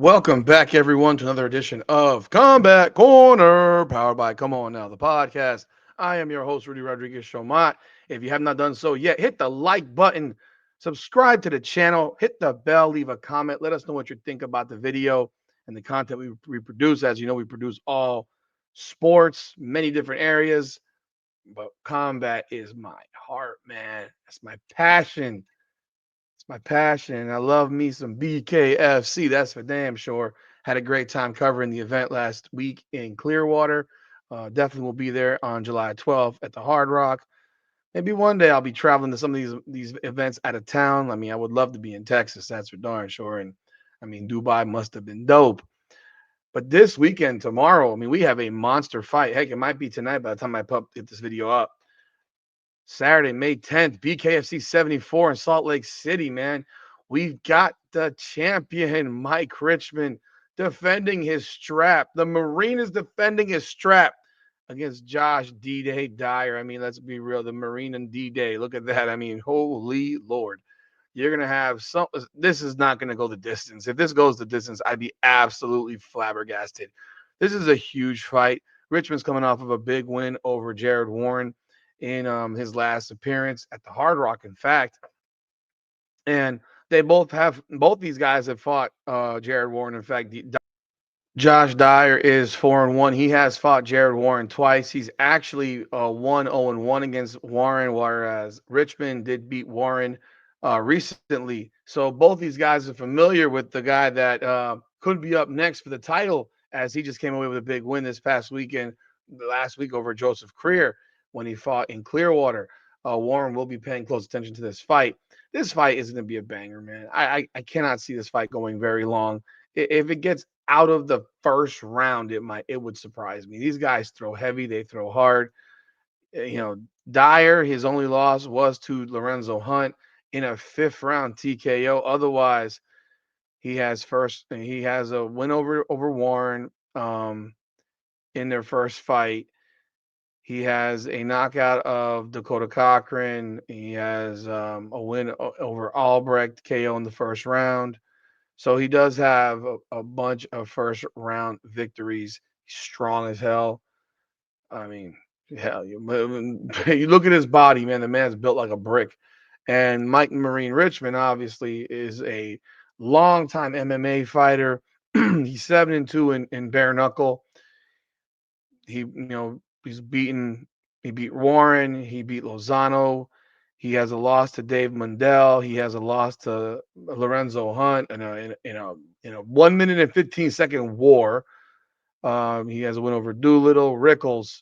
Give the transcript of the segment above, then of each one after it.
Welcome back, everyone, to another edition of Combat Corner, powered by Come On Now, the podcast. I am your host, Rudy Rodriguez Shomot. If you have not done so yet, hit the like button, subscribe to the channel, hit the bell, leave a comment. Let us know what you think about the video and the content we produce. As you know, we produce all sports, many different areas, but combat is my heart, man. That's my passion. It's my passion. I love me some BKFC. That's for damn sure. Had a great time covering the event last week in Clearwater. Definitely will be there on July 12th at the Hard Rock. Maybe one day I'll be traveling to some of these events out of town. I mean, I would love to be in Texas. That's for darn sure. And I mean, Dubai must have been dope. But this weekend, tomorrow, I mean, we have a monster fight. Heck, it might be tonight by the time I get this video up. Saturday, May 10th, BKFC 74 in Salt Lake City, man. We've got the champion, Mike Richman, defending his strap. The Marine is defending his strap against Josh D-Day Dyer. I mean, let's be real. The Marine and D-Day. Look at that. I mean, holy Lord. You're going to have some. This is not going to go the distance. If this goes the distance, I'd be absolutely flabbergasted. This is a huge fight. Richmond's coming off of a big win over Jared Warren in his last appearance at the Hard Rock, in fact. And both these guys have fought Jared Warren. In fact, Josh Dyer is 4-1. He has fought Jared Warren twice. He's actually 1-0-1 against Warren, whereas Richmond did beat Warren recently. So both these guys are familiar with the guy that could be up next for the title, as he just came away with a big win this past weekend, last week over Joseph Creer when he fought in Clearwater. Warren will be paying close attention to this fight. This fight is going to be a banger, man. I cannot see this fight going very long. If it gets out of the first round, it would surprise me. These guys throw heavy, they throw hard. You know, Dyer, his only loss was to Lorenzo Hunt in a fifth round TKO. Otherwise, he has a win over Warren in their first fight. He has a knockout of Dakota Cochran. He has a win over Albrecht KO in the first round. So he does have a bunch of first round victories. He's strong as hell. I mean, hell, you look at his body, man. The man's built like a brick. And Mike Marine Richmond obviously is a longtime MMA fighter. He's 7-2 in bare knuckle. He beat Warren, he beat Lozano. He has a loss to Dave Mundell. He has a loss to Lorenzo Hunt in a 1 minute and 15-second war. He has a win over Doolittle, Rickles,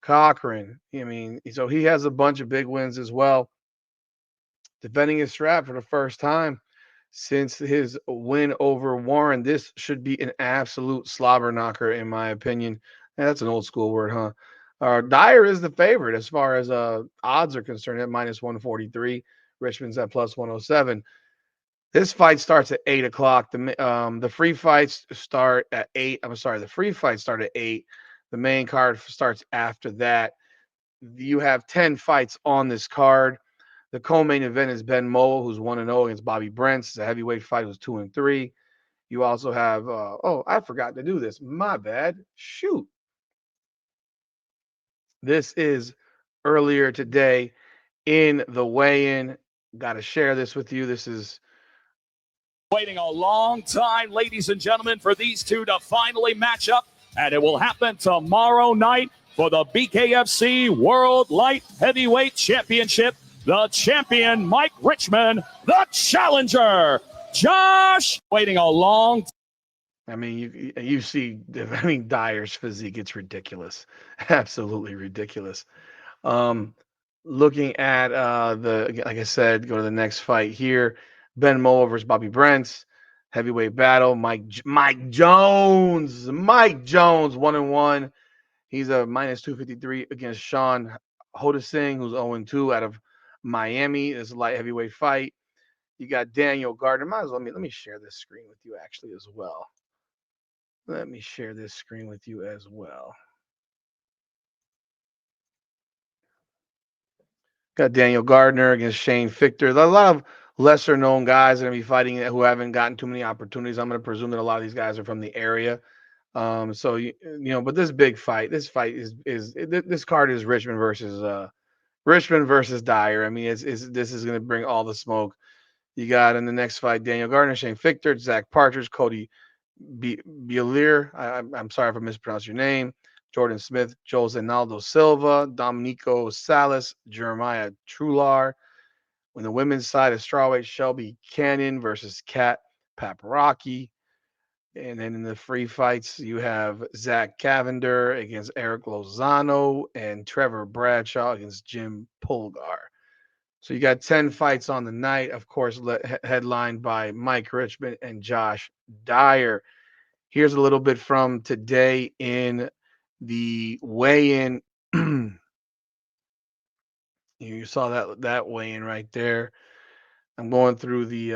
Cochran. I mean, so he has a bunch of big wins as well. Defending his strap for the first time since his win over Warren. This should be an absolute slobber knocker, in my opinion. That's an old school word, huh? Dyer is the favorite as far as odds are concerned at minus 143. Richmond's at plus 107. This fight starts at 8 o'clock. The free fights start at 8. I'm sorry, the free fights start at 8. The main card starts after that. You have 10 fights on this card. The co-main event is Ben Moe, who's 1-0 against Bobby Brents. It's a heavyweight fight, who's 2-3. You also have I forgot to do this. My bad. Shoot. This is earlier today in the weigh-in. Got to share this with you. This is waiting a long time, ladies and gentlemen, for these two to finally match up, and it will happen tomorrow night for the BKFC World Light Heavyweight Championship. The champion, Mike Richman, the challenger, Josh. Waiting a long time. I mean, you see, I mean, Dyer's physique, it's ridiculous. Absolutely ridiculous. Looking at like I said, go to the next fight here. Ben Moe versus Bobby Brents. Heavyweight battle. Mike Jones. Mike Jones, 1-1. He's a minus 253 against Sean Hodesing, who's 0-2 out of Miami. It's a light heavyweight fight. You got Daniel Gardner. Let me share this screen with you actually as well. Let me share this screen with you as well. Got Daniel Gardner against Shane Fichter. A lesser known guys that are going to be fighting who haven't gotten too many opportunities. I'm going to presume that a lot of these guys are from the area. So but this fight this card is Richmond versus Dyer. I mean, this is going to bring all the smoke. You got in the next fight Daniel Gardner, Shane Fichter, Zach Partridge, Cody Bielier. I'm sorry if I mispronounced your name. Jordan Smith, Jose Naldo Silva, Dominico Salas, Jeremiah Trular. On the women's side of strawweight, Shelby Cannon versus Kat Paparaki. And then in the free fights, you have Zach Cavender against Eric Lozano and Trevor Bradshaw against Jim Pulgar. So you got 10 fights on the night, of course, headlined by Mike Richman and Josh Dyer. Here's a little bit from today in the weigh-in. You saw that weigh-in right there. I'm going through the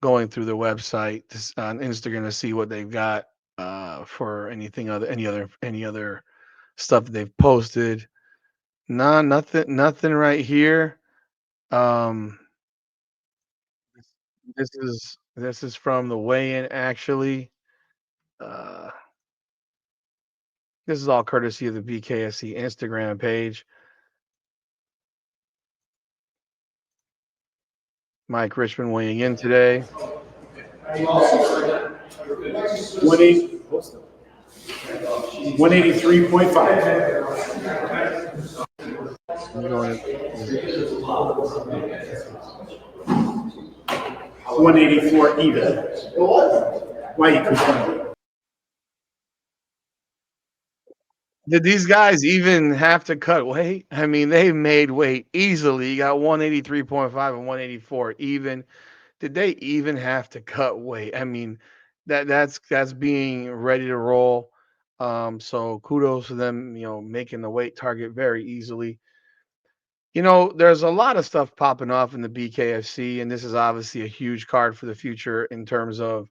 website on Instagram to see what they've got for any other stuff that they've posted. Nah, nothing right here. Um, this is from the weigh-in actually. Uh, this is all courtesy of the BKFC Instagram page. Mike Richmond weighing in today. 183.5. I'm going to 184 even. Why you complaining? Did these guys even have to cut weight? I mean, they made weight easily. You got 183.5 and 184 even. Did they even have to cut weight? I mean, that's being ready to roll. So kudos to them, making the weight target very easily. There's a lot of stuff popping off in the BKFC, and this is obviously a huge card for the future in terms of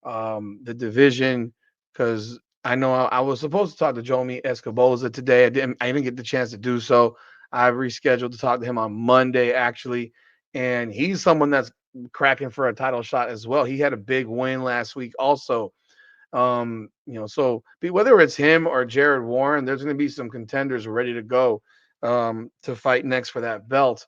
the division. Because I know I was supposed to talk to Jomi Escoboza today. I didn't get the chance to do so. I've rescheduled to talk to him on Monday, actually. And he's someone that's cracking for a title shot as well. He had a big win last week, also. So whether it's him or Jared Warren, there's going to be some contenders ready to go to fight next for that belt.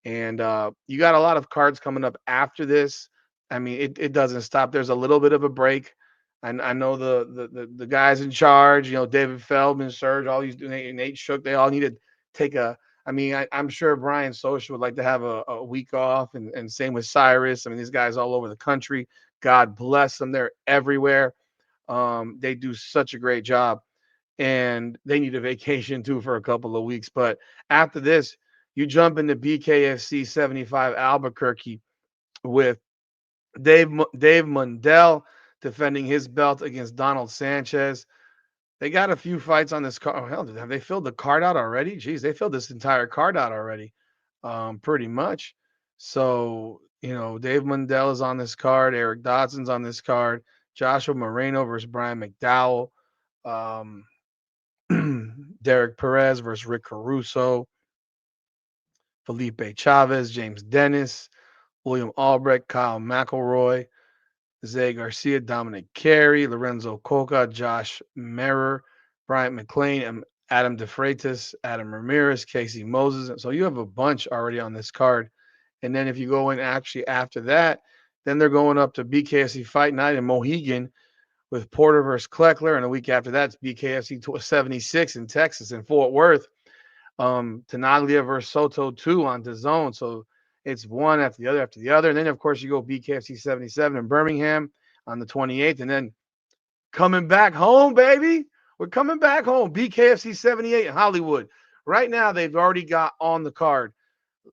And you got a lot of cards coming up after this. I mean, it doesn't stop. There's a little bit of a break. I know the guys in charge, David Feldman, Serge, all these Nate Shook, they all need to take a. I mean, I'm sure Brian Socha would like to have a week off, and same with Cyrus. I mean, these guys all over the country. God bless them. They're everywhere. They do such a great job, and they need a vacation too for a couple of weeks. But after this, you jump into BKFC 75 Albuquerque with Dave Mundell defending his belt against Donald Sanchez. They got a few fights on this card. Oh, hell, have they filled the card out already? Jeez, they filled this entire card out already, pretty much. So, Dave Mundell is on this card. Eric Dodson's on this card. Joshua Moreno versus Brian McDowell. Um, Derek Perez versus Rick Caruso. Felipe Chavez, James Dennis, William Albrecht, Kyle McElroy, Zay Garcia, Dominic Carey, Lorenzo Coca, Josh Merer, Bryant McLean, and Adam DeFreitas, Adam Ramirez, Casey Moses. So you have a bunch already on this card. And then if you go in actually after that, then they're going up to BKFC Fight Night in Mohegan with Porter versus Kleckler. And a week after that, it's BKFC 76 in Texas in Fort Worth. Tenaglia versus Soto 2 on DAZN. So it's one after the other after the other. And then, of course, you go BKFC 77 in Birmingham on the 28th. And then coming back home, baby. We're coming back home. BKFC 78 in Hollywood. Right now, they've already got on the card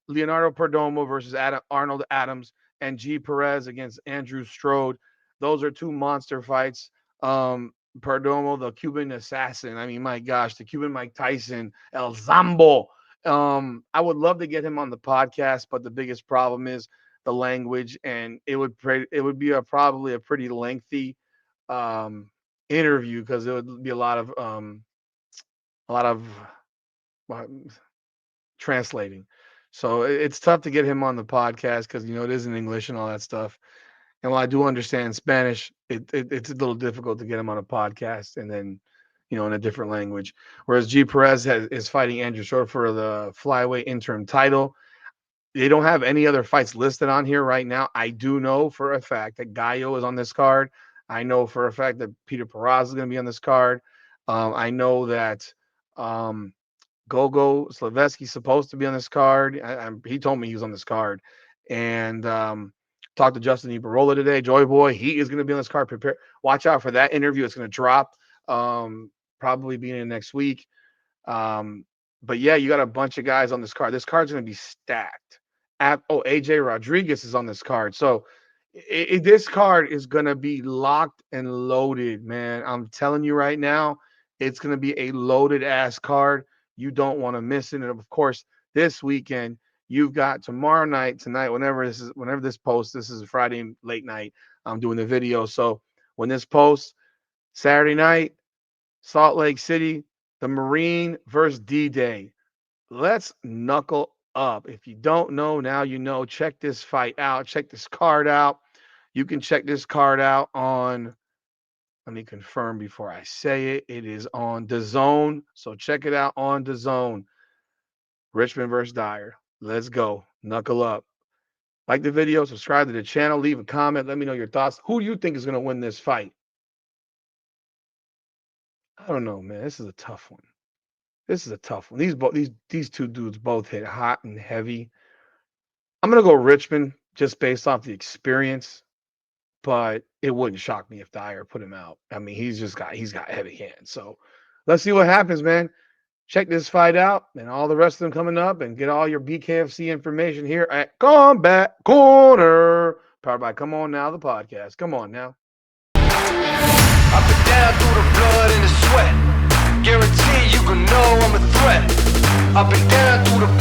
Leonardo Perdomo versus Arnold Adams and G. Perez against Andrew Strode. Those are two monster fights. Perdomo, the Cuban assassin. I mean, my gosh, the Cuban Mike Tyson, El Zambo. I would love to get him on the podcast, but the biggest problem is the language, and it would be probably a pretty lengthy interview because it would be a lot of translating. So it's tough to get him on the podcast because it is in English and all that stuff. And while I do understand Spanish, it's a little difficult to get him on a podcast and then, in a different language. Whereas G Perez is fighting Andrew Short for the flyweight interim title. They don't have any other fights listed on here right now. I do know for a fact that Gallo is on this card. I know for a fact that Peter Peraz is going to be on this card. I know that Gogo Slavetsky's supposed to be on this card. He told me he was on this card. And talked to Justin Ibarola today. Joy Boy, he is going to be on this card. Prepare. Watch out for that interview. It's going to drop probably beginning next week. But yeah, you got a bunch of guys on this card. This card's going to be stacked. AJ Rodriguez is on this card. So this card is going to be locked and loaded, man. I'm telling you right now, it's going to be a loaded ass card. You don't want to miss it. And of course, this weekend, you've got tomorrow night, tonight, whenever this posts, this is a Friday late night. I'm doing the video. So when this posts, Saturday night, Salt Lake City, the Marine versus D-Day. Let's knuckle up. If you don't know, now you know. Check this fight out. Check this card out. You can check this card out on, let me confirm before I say it. It is on DAZN. So check it out on DAZN. Richman versus Dyer. Let's go. Knuckle up. Like the video, subscribe to the channel, leave a comment, let me know your thoughts. Who do you think is going to win this fight? I don't know, man. This is a tough one. These two dudes both hit hot and heavy. I'm going to go Richman just based off the experience, but it wouldn't shock me if Dyer put him out. I mean, he's got heavy hands. So let's see what happens, man. Check this fight out and all the rest of them coming up, and get all your BKFC information here at Combat Corner, powered by Come On Now, the podcast. Come on now. Up and down through the blood and the sweat. Guarantee you can know I'm a threat. Up and down through the